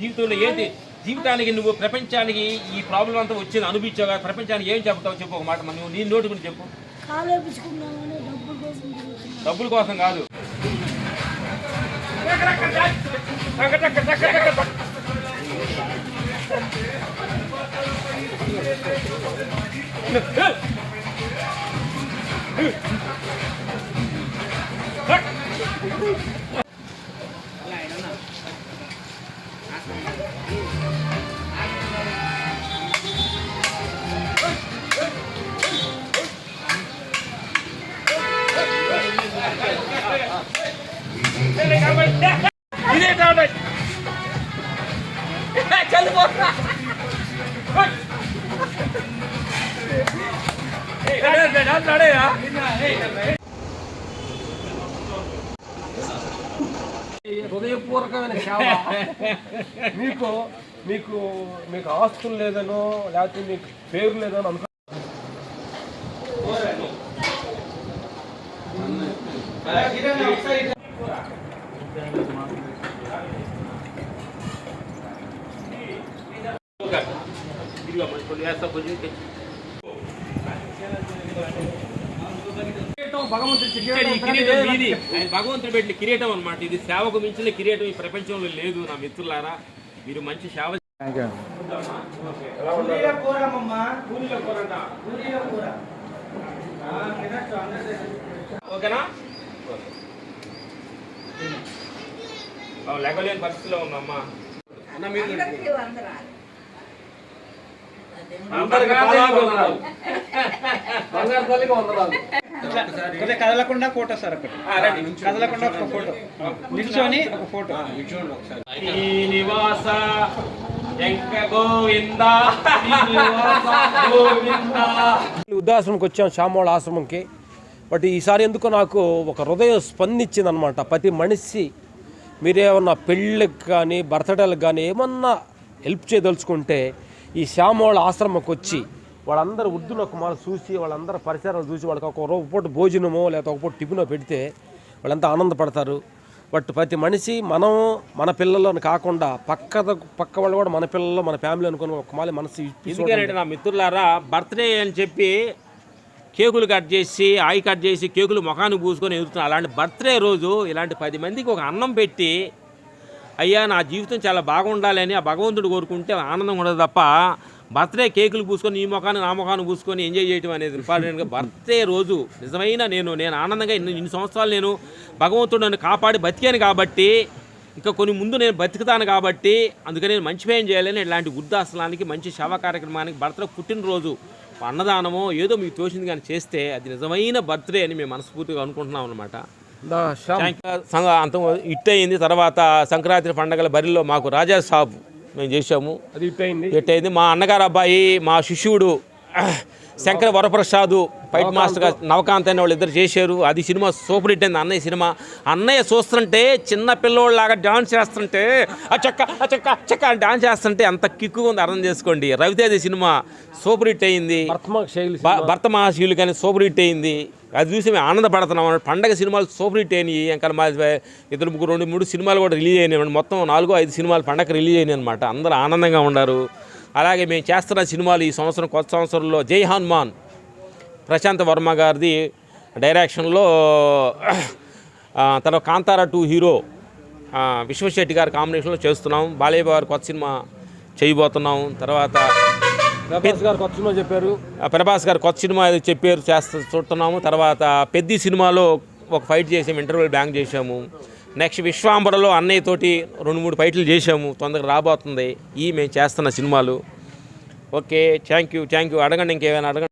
జీవితంలో ఏంటి జీవితానికి నువ్వు ప్రపంచానికి ఈ ప్రాబ్లం అంతా వచ్చింది అనుభవించావు కదా, ప్రపంచానికి ఏం చెప్తావు చెప్పు ఒక మాట. నువ్వు నీ నోటి గురించి చెప్పు. డబ్బుల కోసం కాదు. హృదయపూర్వకమైన సేవ. మీకు మీకు మీకు ఆస్తులు లేదనో లేకపోతే మీకు పేరు లేదనో అనుకో. భగవంతుడు పెట్టిన కిరీటం అన్నమాట. ఇది సేవకు మించిన కిరీటం ఈ ప్రపంచంలో లేదు. నా మిత్రులారా, మీరు మంచి సేవ. ఓకేనా? లేకలేని పరిస్థితిలో ఉందమ్మా. కదలకుండా ఫోటో సార్, ఒకటి కదలకుండా ఒక ఫోటో, నిల్చొని ఒక ఫోటో. శ్రీనివాస వృద్ధాశ్రమంకి వచ్చాం, శ్యామోళ ఆశ్రమంకి. బట్ ఈసారి ఎందుకో నాకు ఒక హృదయం స్పందించింది అనమాట. ప్రతి మనిషి మీరేమన్నా పెళ్ళికి కానీ బర్త్డేలకు కానీ ఏమన్నా హెల్ప్ చేయదలుచుకుంటే ఈ శ్యామోళ ఆశ్రమంకి వచ్చి వాళ్ళందరూ వృద్ధులు ఒక మాట చూసి వాళ్ళందరూ పరిసరాలు చూసి వాళ్ళకి ఒక పూట భోజనమో లేకపోతే ఒక పూట టిఫినో పెడితే వాళ్ళంతా ఆనందపడతారు. బట్ ప్రతి మనిషి మనం మన పిల్లలను కాకుండా పక్క వాళ్ళు కూడా మన పిల్లలు మన ఫ్యామిలీ అనుకుని ఒక మాలి మనసు. ఎందుకంటే నా మిత్రులారా, బర్త్డే అని చెప్పి కేకులు కట్ చేసి ఆయి కట్ చేసి కేకులు ముఖానికి పూసుకొని ఎదుగుతున్నాం. అలాంటి బర్త్డే రోజు ఇలాంటి 10 మందికి ఒక అన్నం పెట్టి, అయ్యా నా జీవితం చాలా బాగుండాలని ఆ భగవంతుడు కోరుకుంటే ఆనందం ఉండదు తప్ప బర్త్డే కేకులు పూసుకొని ఈ ముఖాన్ని నా ముఖాన్ని పూసుకొని ఎంజాయ్ చేయడం అనేది ఇంపార్టెంట్గా. బర్త్డే రోజు నిజమైన నేను ఆనందంగా ఇన్ని సంవత్సరాలు నేను భగవంతుడు నన్ను కాపాడి బతికాను కాబట్టి, ఇంకా కొన్ని ముందు నేను బతుకుతాను కాబట్టి, అందుకని నేను మంచి పని చేయాలని ఇలాంటి వృద్ధాశ్రమానికి మంచి సేవా కార్యక్రమానికి బర్త్డే పుట్టినరోజు అన్నదానమో ఏదో మీకు తోచింది కానీ చేస్తే అది నిజమైన బర్త్డే అని మేము మనస్ఫూర్తిగా అనుకుంటున్నాం అనమాట. అంత ఇట్ అయింది. తర్వాత సంక్రాంతి పండగల బరిలో మాకు రాజా సాబ్ మేము చేసాము, అది హిట్ అయింది. మా అన్నగారు అబ్బాయి మా శిష్యుడు శంకర వరప్రసాద్ ఫైట్ మాస్టర్గా నవకాంత్ అనే వాళ్ళు ఇద్దరు చేశారు. అది సినిమా సూపర్ హిట్ అయింది. అన్నయ్య సినిమా అన్నయ్య చూస్తుంటే చిన్న పిల్లోళ్ళలాగా డాన్స్ చేస్తుంటే చక్క డాన్స్ చేస్తుంటే అంత కిక్కుగా ఉంది, అర్థం చేసుకోండి. రవితేజ సినిమా సూపర్ హిట్ అయింది. భర్త మహాశైలి కానీ సూపర్ హిట్ అయింది. అది చూసి మేము ఆనందపడుతున్నాం. పండగ సినిమాలు సూపర్ హిట్ అయినాయి. ఇంకా మా 2-3 సినిమాలు కూడా రిలీజ్ అయినాయి. మొత్తం 4-5 సినిమాలు పండగ రిలీజ్ అయినాయి అనమాట. అందరూ ఆనందంగా ఉన్నారు. అలాగే మేము చేస్తున్న సినిమాలు ఈ సంవత్సరం కొత్త సంవత్సరంలో జై హనుమాన్ ప్రశాంత్ వర్మ గారిది డైరెక్షన్లో, తర్వాత కాంతారా 2 హీరో విశ్వశెట్టి గారి కాంబినేషన్లో చేస్తున్నాం. బాలయ్య గారు కొత్త సినిమా చేయబోతున్నాం. తర్వాత ప్రభాస్ గారు కొత్త సినిమా చెప్పారు, చూస్తున్నాము. తర్వాత పెద్ద సినిమాలో ఒక ఫైట్ చేసాము, ఇంటర్వెల్ బ్యాంక్ చేసాము. నెక్స్ట్ విశ్వాంబరలో అన్నయ్యతోటి 2-3 ఫైట్లు చేసాము, తొందరగా రాబోతుంది. మేము చేస్తున్న సినిమాలు. Okay, thank you. అడగండి, ఇంకేమైనా అడగండి.